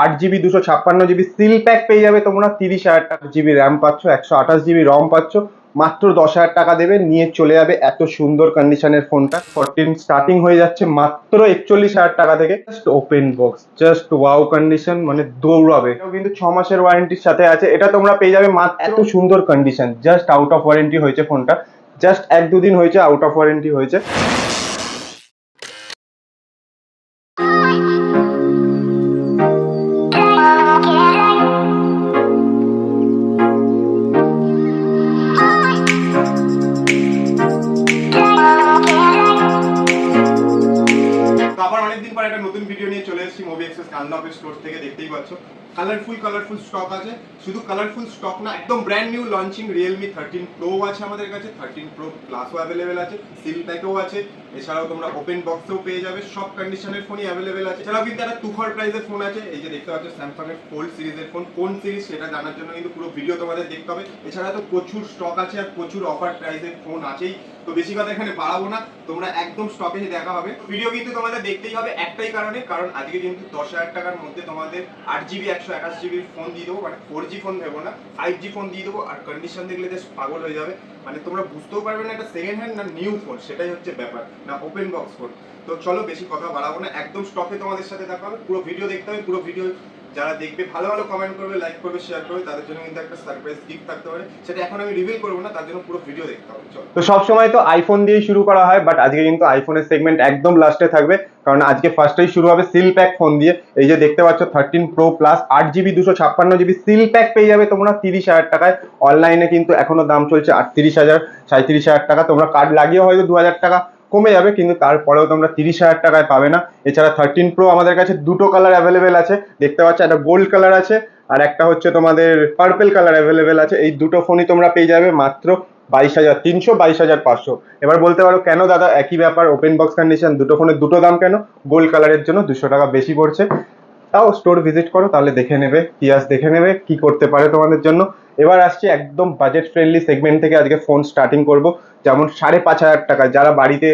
8 GB 256 GB seal pack পেয়ে যাবে তোমরা 30,000 টাকা, জিবি র্যাম পাচ্ছ, 128 জিবি রম পাচ্ছ, মাত্র 10,000 টাকা দেবে, নিয়ে চলে যাবে এত সুন্দর কন্ডিশনের ফোনটা। 14 স্টার্টিং হয়ে যাচ্ছে মাত্র 41,000 টাকা থেকে। Just open box, just wow condition, মানে দৌড়াবে। এটাও কিন্তু 6 মাসের ওয়ারেন্টির সাথে আছে। এটা তোমরা পেয়ে যাবে মাত্র এত সুন্দর condition, just out of warranty হয়েছে ফোনটা, জাস্ট 1-2 দিন হয়েছে আউট অফ ওয়ারেন্টি হয়েছে। আবার অনেকদিন পর একটা নতুন ভিডিও নিয়ে চলে এসেছি মুভি এক্সপ্রেস ডানলপ স্টোর থেকে। দেখতেই পাচ্ছ কালারফুল স্টক আছে। শুধু কালারফুল স্টক না, একদম brand new launching Realme 13 Pro আছে আমাদের কাছে, 13 Pro Plus অ্যাভেলেবেল আছে, সিল প্যাকও আছে। এছাড়াও তোমরা ওপেন বক্সেও পেয়ে যাবে, সব কন্ডিশনের ফোনই অ্যাভেলেবেল আছে। এছাড়াও কিন্তু একটা তুখর প্রাইসের ফোন আছে, এই যে দেখতে পাচ্ছ স্যামসাং এর ফোল্ড সিরিজের ফোন। কোন সিরিজ সেটা জানার জন্য কিন্তু পুরো ভিডিও তোমাদের দেখতে হবে। এছাড়া তো প্রচুর স্টক আছে আর প্রচুর অফার প্রাইসের ফোন আছেই, তো বেশি কথা এখানে বাড়াবো না, তোমরা একদম স্টকে দেখা হবে। ভিডিও কিন্তু তোমাদের দেখতেই হবে একটাই কারণে, কারণ আজকে কিন্তু 10,000 টাকার মধ্যে তোমাদের 8 জিবি 128 জিবির ফোন দিয়ে দেবো, মানে 4G ফোন দেবো না, 5G ফোন দিয়ে দেবো। আর কন্ডিশন দেখলে জাস্ট পাগল হয়ে যাবে, মানে তোমরা বুঝতেও পারবে না এটা সেকেন্ড হ্যান্ড না নিউ ফোন, সেটাই হচ্ছে ব্যাপার, না ওপেন বক্স ফোন। তো চলো বেশি কথা বাড়াবো না, একদম স্টকে তোমাদের সাথে দেখা হবে। পুরো ভিডিও দেখতে হবে, পুরো ভিডিও যারা দেখবে ভালো ভালো কমেন্ট করবে, লাইক করবে, শেয়ার করবে, তাদের জন্য কিন্তু একটা সারপ্রাইজ গিফট থাকতে পারে। সেটা এখন আমি রিভিল করবো না, তার জন্য পুরো ভিডিও দেখতে হবে। চলো। তো সবসময় তো আইফোন দিয়েই শুরু করা হয়, বাট আজকে কিন্তু আইফোনের সেগমেন্ট একদম লাস্টে থাকবে, কারণ আজকে ফার্স্টেই শুরু হবে সিল প্যাক ফোন দিয়ে। এই যে দেখতে পাচ্ছ 13 Pro Plus 8 GB 256 GB seal pack পেয়ে যাবে তোমরা 30,000 টাকায়। অনলাইনে কিন্তু এখনো দাম চলছে 38,000 37,000 টাকা। তোমরা কার্ড লাগিয়ে হয়তো 2,000 টাকা কমে যাবে, কিন্তু তারপরেও তোমরা 30,000 টাকায় পাবে না। এছাড়া 13 Pro আমাদের কাছে দুটো কালার অ্যাভেলেবেল আছে, দেখতে পাচ্ছ একটা গোল্ড কালার আছে আর একটা হচ্ছে তোমাদের পার্পেল কালার অ্যাভেলেবেল আছে। এই দুটো ফোনই তোমরা পেয়ে যাবে মাত্র 22,300 22,500। এবার বলতে পারো কেন দাদা একই ব্যাপার, ওপেন বক্স কন্ডিশন, দুটো ফোনের দুটো দাম কেন? গোল্ড কালারের জন্য 200 টাকা বেশি পড়ছে। তাও স্টোর ভিজিট করো, তাহলে দেখে নেবে, পিয়াস দেখে নেবে কি করতে পারে তোমাদের জন্য। এবার আসছি একদম বাজেট ফ্রেন্ডলি সেগমেন্ট থেকে আজকে ফোন স্টার্টিং করব। যেমন 5,500 টাকা, যারা বাড়িতে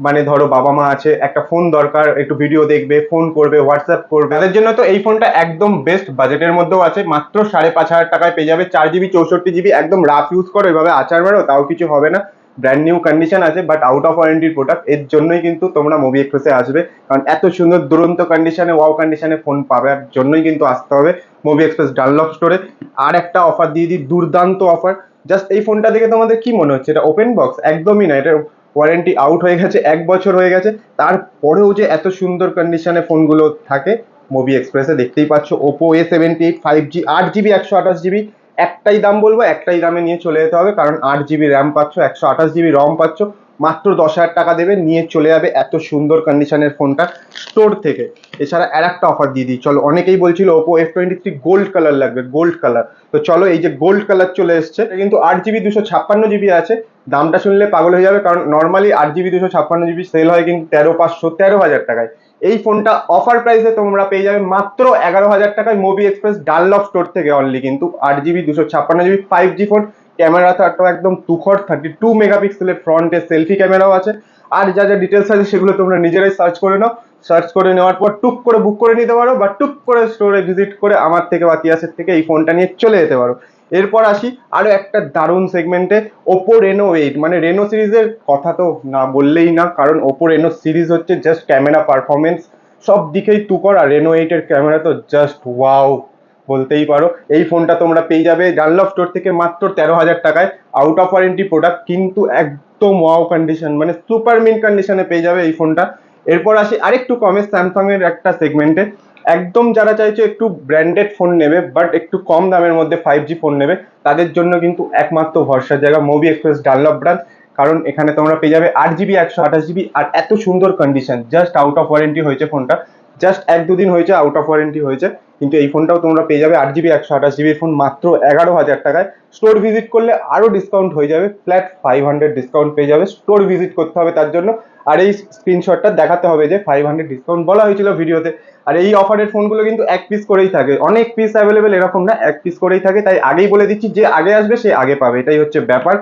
মানে ধরো বাবা মা আছে, একটা ফোন দরকার, একটু ভিডিও দেখবে, ফোন করবে, হোয়াটসঅ্যাপ করবে, তাদের জন্য তো এই ফোনটা একদম বেস্ট। বাজেটের মধ্যেও আছে, মাত্র 5,500 টাকায় পেয়ে যাবে। 4 জিবি 64 জিবি, একদম রাফ ইউজ করো, এভাবে আচার মারো তাও কিছু হবে না। ব্র্যান্ড নিউ কন্ডিশন আছে, বাট আউট অফ ওয়ারেন্টির প্রোডাক্ট। এর জন্যই কিন্তু তোমরা মুভি এক্সপ্রেসে আসবে, কারণ এত সুন্দর দুরন্ত কন্ডিশনে, ওয়াও কন্ডিশনে ফোন পাওয়ার জন্যই কিন্তু আসতে হবে মুভি এক্সপ্রেস ডানলপ স্টোরে। আর একটা অফার দিয়ে দিই, দুর্দান্ত অফার। জাস্ট এই ফোনটা দেখে তোমাদের কি মনে হচ্ছে এটা ওপেন বক্স? একদমই না, এটা ওয়ারেন্টি আউট হয়ে গেছে, 1 বছর হয়ে গেছে, তারপরেও যে এত সুন্দর কন্ডিশনে ফোনগুলো থাকে মুভি এক্সপ্রেসে। দেখতেই পাচ্ছ Oppo A78 5G 8 GB 128 GB. একটাই দাম বলবো, একটাই দামে নিয়ে চলে যেতে হবে, কারণ 8 জিবি র্যাম পাচ্ছ, 128 জিবি রম পাচ্ছ, মাত্র 10,000 টাকা দেবে, নিয়ে চলে যাবে এত সুন্দর কন্ডিশনের ফোনটা স্টোর থেকে। এছাড়া আর একটা অফার দিয়ে দিই চলো। অনেকেই বলছিল ওপো F23 গোল্ড কালার লাগবে, গোল্ড কালার, তো চলো এই যে গোল্ড কালার চলে এসছে। কিন্তু 8 জিবি 256 জিবি আছে। দামটা শুনলে পাগল হয়ে যাবে, কারণ নর্মালি 8 জিবি 256 জিবি সেল হয় কিন্তু 13,500 13,000 টাকায়। এই ফোনটা অফার প্রাইসে তোমরা পেয়ে যাবে মাত্র 11,000 টাকায় মুভি এক্সপ্রেস ডানলপ স্টোর থেকে অনলি। কিন্তু 8 জিবি 256 জিবি 5G ফোন, ক্যামেরাটা একদম তুখর, 32 মেগাপিক্সেলের ফ্রন্টে সেলফি ক্যামেরাও আছে। আর যা যা ডিটেলস আছে সেগুলো তোমরা নিজেরাই সার্চ করে নাও। সার্চ করে নেওয়ার পর টুক করে বুক করে নিতে পারো, বা টুক করে স্টোরে ভিজিট করে আমার থেকে বা তিয়াসের থেকে এই ফোনটা নিয়ে চলে যেতে পারো। এরপর আসি আরো একটা দারুণ সেগমেন্টে, ওপো রেনো 8। মানে রেনো সিরিজের কথা তো না বললেই না, কারণ ওপো রেনো সিরিজ হচ্ছে জাস্ট ক্যামেরা পারফরমেন্স সব দিকেই তুকর, আর রেনো 8 এর ক্যামেরা তো জাস্ট ওয়াও বলতেই পারো। এই ফোনটা তোমরা পেয়ে যাবে ডানলপ স্টোর থেকে মাত্র 13,000 টাকায়। আউট অফ ওয়ারেন্টি প্রোডাক্ট, কিন্তু একদম ওয়াও কন্ডিশন, মানে সুপার মিন কন্ডিশনে পেয়ে যাবে এই ফোনটা। এরপর আসি আরেকটু কমে স্যামসাং এর একটা সেগমেন্টে, একদম যারা চাইছে একটু ব্র্যান্ডেড ফোন নেবে বাট একটু কম দামের মধ্যে 5G ফোন নেবে, তাদের জন্য কিন্তু একমাত্র ভরসার জায়গা মুভি এক্সপ্রেস ডানলপ ব্রাঞ্চ। কারণ এখানে তোমরা পেয়ে যাবে 8 জিবি 128 জিবি আর এত সুন্দর condition. Just out of warranty হয়েছে ফোনটা, জাস্ট 1-2 দিন হয়েছে আউট অফ ওয়ারেন্টি হয়েছে, কিন্তু এই ফোনটাও তোমরা পেয়ে যাবে 8 জিবি 128 জিবির ফোন মাত্র 11,000 টাকায়। স্টোর ভিজিট করলে আরো ডিসকাউন্ট হয়ে যাবে, ফ্ল্যাট 500 ডিসকাউন্ট পেয়ে যাবে। স্টোর ভিজিট করতে হবে তার জন্য, আর এই স্ক্রিনশটটা দেখাতে হবে যে 500 ডিসকাউন্ট বলা হয়েছিল ভিডিওতে। আর এই অফারের ফোনগুলো কিন্তু এক পিস করেই থাকে, অনেক পিস অ্যাভেলেবেল এরকম না, এক পিস করেই থাকে, তাই আগেই বলে দিচ্ছি যে আগে আসবে সে আগে পাবে, এটাই হচ্ছে ব্যাপার।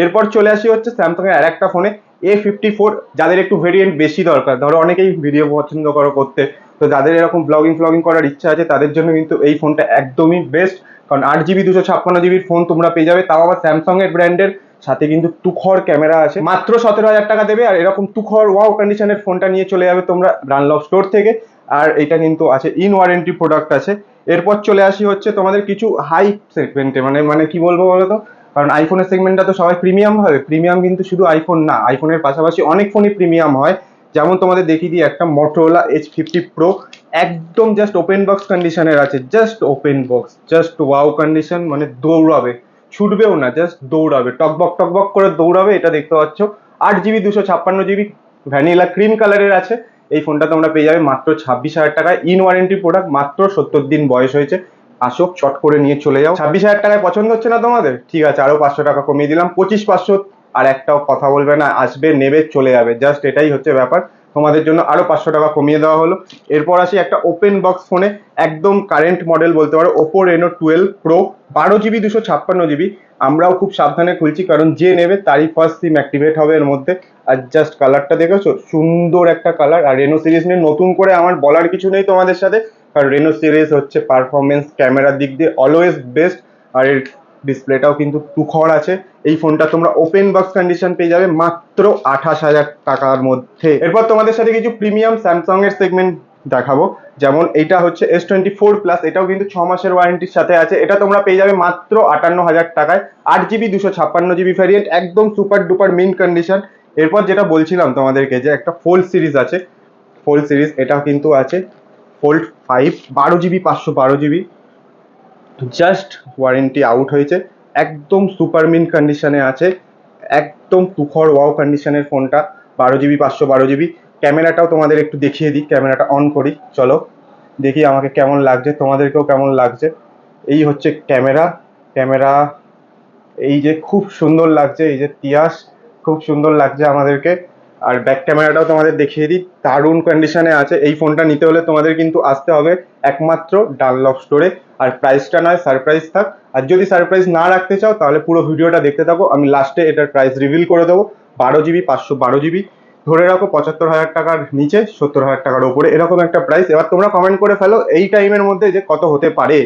এরপর চলে আসি হচ্ছে স্যামসাং এর আরেকটা ফোনে A54। যাদের একটু ভেরিয়েন্ট বেশি দরকার, ধরো অনেকেই ভিডিও পছন্দ করো করতে, তো যাদের এরকম ব্লগিং করার ইচ্ছা আছে তাদের জন্য কিন্তু এই ফোনটা একদমই বেস্ট, কারণ 8GB 256GB ফোন তোমরা পেয়ে যাবে, তাও আবার স্যামসাং এর ব্র্যান্ডের, সাথে কিন্তু তুখর ক্যামেরা আছে। মাত্র 17,000 টাকা দেবে আর এরকম তুখর ওয়াও কন্ডিশনের ফোনটা নিয়ে চলে যাবে তোমরা ডানলপ স্টোর থেকে। আর এটা কিন্তু আছে ইন ওয়ারেন্টি প্রোডাক্ট আছে। এরপর চলে আসি হচ্ছে তোমাদের কিছু হাই সেগমেন্টে, মানে কি বলবো বলো তো, কারণ আইফোনের সেগমেন্টটা তো সবাই প্রিমিয়াম হবে, প্রিমিয়াম কিন্তু শুধু আইফোন না, আইফোনের পাশাপাশি অনেক ফোনই প্রিমিয়াম হয়। যেমন তোমাদের দেখিয়ে দিই একটা Motorola H50 Pro, একদম জাস্ট ওপেন বক্স কন্ডিশনের আছে, just open box, just wow condition, মানে দৌড়াবে, ছুটবেও না, জাস্ট দৌড়াবে, টকবক করে দৌড়াবে। এটা দেখতে পাচ্ছ 8GB 256GB ভ্যানিলা ক্রিম কালারের আছে। এই ফোনটা তোমরা পেয়ে যাবে মাত্র 26,000 টাকায়, ইন ওয়ারেন্টি প্রোডাক্ট, মাত্র 70 দিন বয়স হয়েছে। আসো চট করে নিয়ে চলে যাও। 26,000 টাকায় পছন্দ হচ্ছে না তোমাদের? ঠিক আছে, আরো 500 টাকা কমিয়ে দিলাম, 25,500। আর একটাও কথা বলবে না, আসবে নেবে চলে যাবে, জাস্ট এটাই হচ্ছে ব্যাপার। তোমাদের জন্য আরো 500 টাকা কমিয়ে দেওয়া হলো। এরপর আসি একটা ওপেন বক্স ফোনে, একদম কারেন্ট মডেল বলতে পারো, Oppo Reno 12 Pro, 12GB 256GB। আমরাও খুব সাবধানে খুলছি, কারণ যে নেবে তারই ফার্স্ট সিম অ্যাক্টিভেট হবে এর মধ্যে। আর জাস্ট কালারটা দেখেছো, সুন্দর একটা কালার। আর রেনো সিরিজ নিয়ে নতুন করে আমার বলার কিছু নেই তোমাদের সাথে, কারণ রেনো সিরিজ হচ্ছে পারফরমেন্স ক্যামেরার দিক দিয়ে অলওয়েজ বেস্ট। আর এর ডিসপ্লেটাও কিন্তু তুখর আছে। এই ফোনটা তোমরা ওপেন বক্স কন্ডিশন পেয়ে যাবে মাত্র 28,000 টাকার মধ্যে। এরপর তোমাদের সাথে কিছু প্রিমিয়াম স্যামসাং এর সেগমেন্ট দেখাবো, যেমন এটা হচ্ছে S24 প্লাস, এটাও কিন্তু 6 মাসের ওয়ারেন্টির সাথে আছে। এটা তোমরা পেয়ে যাবে মাত্র 58,000 টাকায়, 8GB 256GB ভ্যারিয়েন্ট, একদম সুপার ডুপার মিন কন্ডিশন। এরপর যেটা বলছিলাম তোমাদেরকে যে একটা ফোল্ড সিরিজ আছে, ফোল্ড সিরিজ এটা কিন্তু আছে fold 5, 12GB 512GB, just warranty out হয়েছে, একদম সুপার মিন কন্ডিশনে আছে, একদম তুখর ওয়াও কন্ডিশনের ফোনটা, 12GB 512GB। ক্যামেরাটাও তোমাদের একটু দেখিয়ে দিই, ক্যামেরাটা অন করি, চলো দেখি আমাকে কেমন লাগছে, তোমাদেরকেও কেমন লাগছে। এই হচ্ছে ক্যামেরা, ক্যামেরা এই যে খুব সুন্দর লাগছে, এই যে তিয়াস, খুব সুন্দর লাগছে আমাদেরকে। আর ব্যাক ক্যামেরাটাও তোমাদের দেখিয়ে দিই, দারুণ কন্ডিশনে আছে। এই ফোনটা নিতে হলে তোমাদের কিন্তু আসতে হবে একমাত্র ডানলপ স্টোরে। আর প্রাইসটা নয় সারপ্রাইজ থাক, আর যদি সারপ্রাইজ না রাখতে চাও তাহলে পুরো ভিডিওটা দেখতে থাকো, আমি লাস্টে এটার প্রাইস রিভিল করে দেবো। 12GB 512GB, ধরে রাখো 75,000 টাকার নিচে, 70,000 টাকার ওপরে, এরকম একটা প্রাইস। এবার তোমরা কমেন্ট করে ফেলো এই টাইমের মধ্যে যে কত হতে পারে,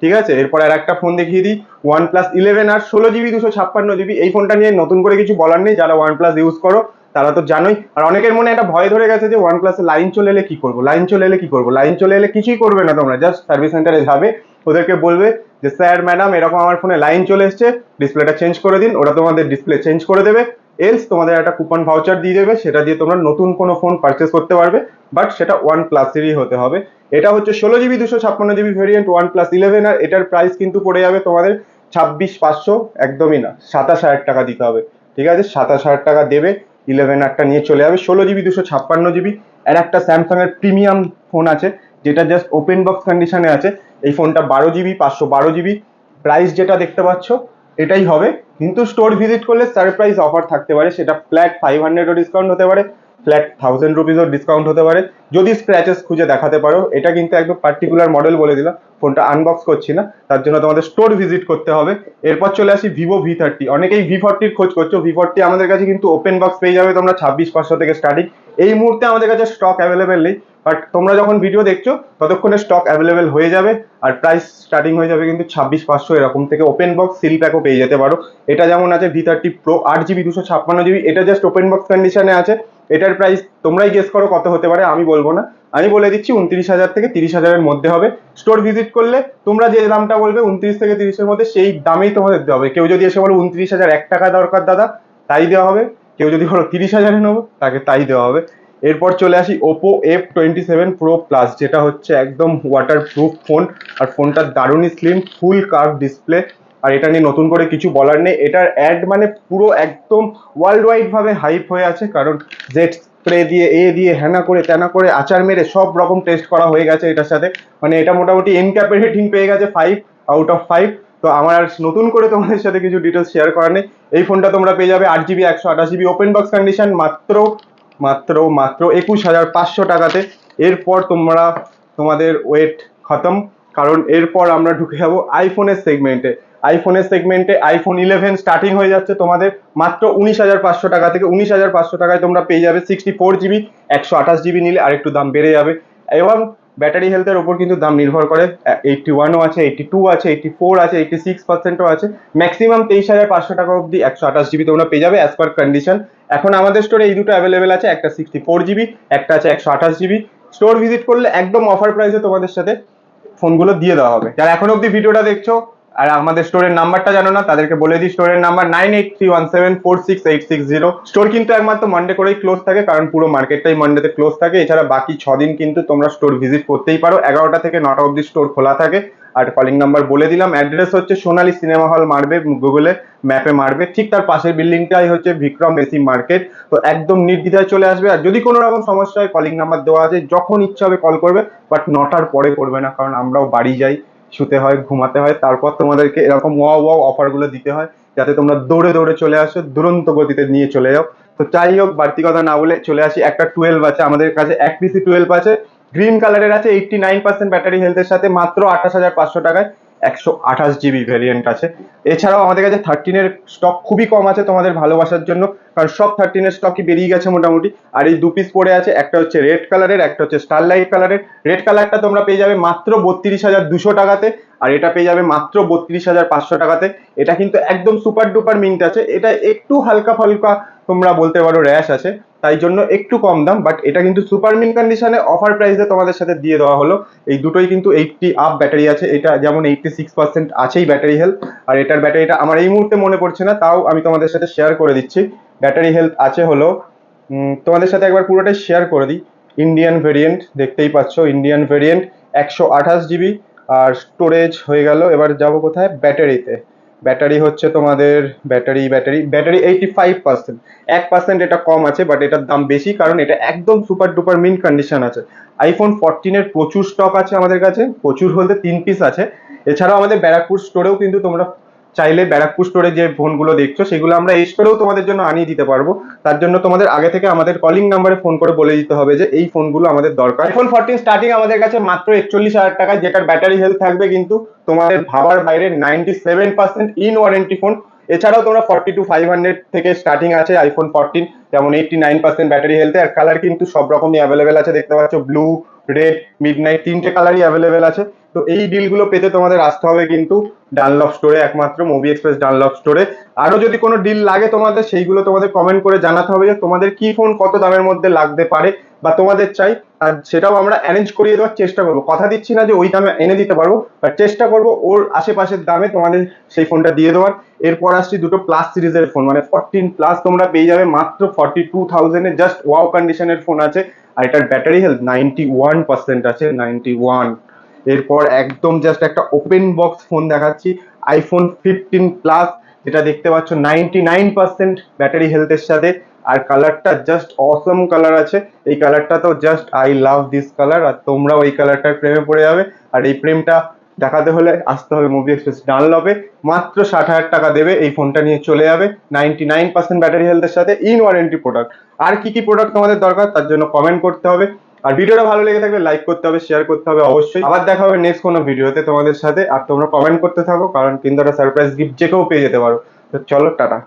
ঠিক আছে। এরপর আর একটা ফোন দেখিয়ে দিই, OnePlus 11 আর 16GB 256GB। এই ফোনটা নিয়ে নতুন করে কিছু বলার নেই, যারা OnePlus ইউজ করো তারা তো জানোই। আর অনেকের মনে একটা ভয় ধরে গেছে যে OnePlus-এ লাইন চলে এলে কি করবো, লাইন চলে এলে কি করবো। লাইন চলে এলে কিছুই করবে না, তোমরা জাস্ট সার্ভিস সেন্টারে যাবে, ওদেরকে বলবে যে স্যার ম্যাডাম এরকম আমার ফোনে লাইন চলে এসছে, ডিসপ্লেটা চেঞ্জ করে দিন, ওরা তোমাদের ডিসপ্লে চেঞ্জ করে দেবে। এলস তোমাদের একটা কুপন ভাউচার দিয়ে দেবে, সেটা দিয়ে তোমরা নতুন কোনো ফোন পারচেস করতে পারবে, বাট সেটা OnePlus-এরই হতে হবে। এটা হচ্ছে 16GB 256GB ভেরিয়েন্ট OnePlus 11, আর এটার প্রাইস কিন্তু পড়ে যাবে তোমাদের 26,500, একদমই না, 27,000 টাকা দিতে হবে, ঠিক আছে। 27,000 টাকা দেবে, 11 আরটা নিয়ে চলে যাবে। 16GB 256GB। আর একটা স্যামসাং এর প্রিমিয়াম ফোন আছে যেটা জাস্ট ওপেন বক্স কন্ডিশনে আছে, এই ফোনটা 12GB 512GB, প্রাইস যেটা দেখতে পাচ্ছ এটাই হবে, কিন্তু স্টোর ভিজিট করলে সারপ্রাইজ অফার থাকতে পারে, সেটা ফ্ল্যাট 500 ডিসকাউন্ট হতে পারে, ফ্ল্যাট 1000 রুপিসও ডিসকাউন্ট হতে পারে, যদি স্ক্র্যাচেস খুঁজে দেখাতে পারো। এটা কিন্তু একদম পার্টিকুলার মডেল বলে দিলাম, ফোনটা আনবক্স করছি না, তার জন্য তোমাদের স্টোর ভিজিট করতে হবে। এরপর চলে আসি Vivo V30। অনেকেই V40 খোঁজ করছো, V40 আমাদের কাছে কিন্তু ওপেন বক্স পেয়ে যাবে তোমরা 26,500 থেকে স্টার্টিং। এই মুহূর্তে আমাদের কাছে স্টক অ্যাভেলেবেল নেই, বাট তোমরা যখন ভিডিও দেখছো ততক্ষণে স্টক অ্যাভেলেবেল হয়ে যাবে। আর প্রাইস স্টার্টিং হয়ে যাবে কিন্তু 26,500 এরকম থেকে, ওপেন বক্স সিল প্যাকও পেয়ে যেতে পারো। এটা যেমন আছে V30 Pro 8GB 256GB, এটা জাস্ট ওপেন বক্স কন্ডিশনে আছে। এটার প্রাইস তোমরাই গেস করো কত হতে পারে, আমি বলবো না, আমি বলে দিচ্ছি 29,000 থেকে 30,000 এর মধ্যে হবে। স্টোর ভিজিট করলে তোমরা যে দামটা বলবে 29 থেকে 30-এর মধ্যে, সেই দামেই তোমাদের দেওয়া হবে। কেউ যদি এসে বলো 29,001 টাকা দরকার দাদা, তাই দেওয়া হবে। কেউ যদি বলো 30,000 নেবো, তাকে তাই দেওয়া হবে। এরপর চলে আসি Oppo F27 Pro Plus, যেটা হচ্ছে একদম ওয়াটার প্রুফ ফোন, আর ফোনটা দারুণই স্লিম, ফুল কার্ভ ডিসপ্লে। আর এটা নিয়ে নতুন করে কিছু বলার নেই, এটার অ্যাড মানে পুরো একদম ওয়ার্ল্ড ওয়াইড ভাবে হাইপ হয়ে আছে, কারণ জেট স্প্রে দিয়ে দিয়ে হ্যানা করে ত্যানা করে আচার মেরে সব রকম টেস্ট করা হয়ে গেছে এটার সাথে। মানে এটা মোটামুটি এনক্যাপ রেটিং পেয়ে গেছে 5/5। তো আমার আর নতুন করে তোমাদের সাথে কিছু ডিটেলস শেয়ার করার নেই। এই ফোনটা তোমরা পেয়ে যাবে 8GB 128GB open box condition মাত্র মাত্র মাত্র 21,500 টাকাতে। এরপর তোমাদের ওয়েট খতম, কারণ এরপর আমরা ঢুকে যাবো আইফোনের সেগমেন্টে। আইফোন 11 স্টার্টিং হয়ে যাচ্ছে তোমাদের মাত্র 19,500 টাকা থেকে। 19,500 টাকায় তোমরা পেয়ে যাবে 64GB, 128GB নিলে আরেকটু দাম বেড়ে যাবে। এবং ব্যাটারি হেলথের ওপর কিন্তু দাম নির্ভর করে। 81ও আছে, 82 আছে, 84 আছে, 86%ও আছে, ম্যাক্সিমাম 23,500 টাকা অবধি 128 জিবি তোমরা পেয়ে যাবে অ্যাজ পার কন্ডিশন। এখন আমাদের স্টোরে এই দুটো অ্যাভেলেবেল আছে, একটা 64 জিবি, একটা আছে 128 জিবি। স্টোর ভিজিট করলে একদম অফার প্রাইসে তোমাদের সাথে ফোনগুলো দিয়ে দেওয়া হবে। যারা এখন অবধি ভিডিওটা দেখছো আর আমাদের স্টোরের নাম্বারটা জানো না, তাদেরকে বলে দিই, স্টোরের নাম্বার 9831746860। স্টোর কিন্তু একমাত্র মানডে করেই ক্লোজ থাকে, কারণ পুরো মার্কেটটাই মানডেতে ক্লোজ থাকে। এছাড়া বাকি 6 দিন কিন্তু তোমরা স্টোর ভিজিট করতেই পারো, 11টা থেকে 9টা অবধি স্টোর খোলা থাকে। আর কলিং নাম্বার বলে দিলাম, অ্যাড্রেস হচ্ছে সোনালী সিনেমা হল, মারবে গুগলে ম্যাপে মারবে, ঠিক তার পাশের বিল্ডিংটাই হচ্ছে বিক্রম এসি মার্কেট। তো একদম নির্দ্বিধায় চলে আসবে। আর যদি কোনো রকম সমস্যা হয়, কলিং নাম্বার দেওয়া আছে, যখন ইচ্ছা হবে কল করবে, বাট 9টার পরে করবে না, কারণ আমরাও বাড়ি যাই, শুতে হয়, ঘুমাতে হয়, তারপর তোমাদেরকে এরকম ওয়াও অফারগুলো দিতে হয়, যাতে তোমরা দৌড়ে দৌড়ে চলে আসো, দুরন্ত গতিতে নিয়ে চলে যাও। তো যাই হোক, বাড়তি কথা না বলে চলে আসি। একটা 12 আছে আমাদের কাছে, এক পিসি 12 আছে, গ্রিন কালারের আছে, 89% ব্যাটারি হেলথের সাথে, মাত্র 28,500 টাকায় 128 জিবি ভ্যারিয়েন্ট আছে। এছাড়াও আমাদের কাছে 13-এর স্টক খুবই কম আছে তোমাদের ভালোবাসার জন্য, কারণ সব 13-এর স্টকই বেরিয়ে গেছে মোটামুটি। আর এই 2 পিস পড়ে আছে, একটা হচ্ছে রেড কালারের, একটা হচ্ছে স্টারলাইট কালারের। রেড কালারটা তোমরা পেয়ে যাবে মাত্র 32,200 টাকাতে, আর এটা পেয়ে যাবে মাত্র 32,500 টাকাতে। এটা কিন্তু একদম সুপার ডুপার মিন্ট আছে, এটা একটু হালকা ফালকা তোমরা বলতে পারো র্যাশ আছে, তাই জন্য একটু কম দাম, বাট এটা কিন্তু সুপার মিন্ট কন্ডিশনে অফার প্রাইসে তোমাদের সাথে দিয়ে দেওয়া হলো। এই দুটোই কিন্তু 80 আপ ব্যাটারি আছে, এটা যেমন 86% আছেই ব্যাটারি হেলথ, আর এটার ব্যাটারিটা আমার এই মুহূর্তে মনে পড়ছে না, তাও আমি তোমাদের সাথে শেয়ার করে দিচ্ছি। ব্যাটারি হেলথ আছে হলো, তোমাদের সাথে একবার পুরোটাই শেয়ার করে দিই। ইন্ডিয়ান ভেরিয়েন্ট দেখতেই পাচ্ছ, ইন্ডিয়ান ভেরিয়েন্ট 128 জিবি। আর স্টোরেজ হয়ে গেল, এবার যাব কোথায়, ব্যাটারিতে। ব্যাটারি হচ্ছে তোমাদের ব্যাটারি 85%, 1% এটা কম আছে, বাট এটার দাম বেশি, কারণ এটা একদম সুপার ডুপার মিন্ট কন্ডিশন আছে। আইফোন 14-এর প্রচুর স্টক আছে আমাদের কাছে, প্রচুর বলতে 3 পিস আছে। এছাড়াও আমাদের ব্যারাকপুর স্টোরেও কিন্তু তোমরা চাইলে, ব্যারাকপুর স্টোরে যে ফোনগুলো দেখছো সেগুলো আমরা এই স্টোরেও তোমাদের জন্য আনিয়ে দিতে পারবো। তার জন্য তোমাদের আগে থেকে আমাদের কলিং নাম্বারে ফোন করে বলে দিতে হবে যে এই ফোনগুলো আমাদের দরকার। আইফোন 14 স্টার্টিং আমাদের কাছে মাত্র 41,000 টাকায়, যেটার ব্যাটারি হেলথ থাকবে কিন্তু তোমাদের ভাবার বাইরে, 97% ইন ওয়ারেন্টি ফোন। এছাড়াও তোমরা 42,500 থেকে স্টার্টিং আছে আইফোন 14, যেমন 89% ব্যাটারি হেলথে। আর কালার কিন্তু সব রকমই অ্যাভেলেবেল আছে, দেখতে পাচ্ছ ব্লু, রেড, মিডনাইট, 3টে কালারই অ্যাভেলেবেল আছে। তো এই ডিলগুলো পেতে তোমাদের আসতে হবে কিন্তু ডানলপ স্টোরে, একমাত্র মুভি এক্সপ্রেস ডানলপ স্টোরে। আরো যদি কোনো ডিল লাগে তোমাদের, সেইগুলো তোমাদের কমেন্ট করে জানাতে হবে যে তোমাদের কি ফোন কত দামের মধ্যে লাগতে পারে বা তোমাদের চাই, আর সেটাও আমরা অ্যারেঞ্জ করিয়ে দেওয়ার চেষ্টা করবো। কথা দিচ্ছি না যে ওই দামে এনে দিতে পারবো, বাট চেষ্টা করবো ওর আশেপাশের দামে তোমাদের সেই ফোনটা দিয়ে দেওয়ার। এরপর আসছি দুটো প্লাস সিরিজের ফোন, মানে 14 প্লাস তোমরা পেয়ে যাবে মাত্র 42,000-এ, জাস্ট ওয়াও কন্ডিশনের ফোন আছে। আর এটার ব্যাটারি হেলথ 91% আছে, 91। এরপর একদম জাস্ট একটা ওপেন বক্স ফোন দেখাচ্ছি, আইফোন 15 প্লাস, যেটা দেখতে পাচ্ছ 99% ব্যাটারি হেলথের সাথে। আর কালারটা জাস্ট অসম কালার আছে, এই কালারটা তো just I love this colour, আর তোমরাও এই কালারটার প্রেমে পড়ে যাবে। আর এই প্রেমটা দেখাতে হলে আসতে হবে মুভি এক্সপ্রেস ডানলপে, মাত্র 60,000 টাকা দেবে, এই ফোনটা নিয়ে চলে যাবে। 99% ব্যাটারি হেলথের সাথে, ইন ওয়ারেন্টি প্রোডাক্ট। আর কি কি প্রোডাক্ট তোমাদের দরকার তার জন্য কমেন্ট করতে হবে, আর ভিডিওটা ভালো লেগে থাকলে লাইক করতে হবে, শেয়ার করতে হবে অবশ্যই। আবার দেখা হবে নেক্সট কোনো ভিডিওতে তোমাদের সাথে, আর তোমরা কমেন্ট করতে থাকো, কারণ কিন্তু একটা সারপ্রাইজ গিফট যে কেউ পেয়ে যেতে পারো। তো চলো, টাটা।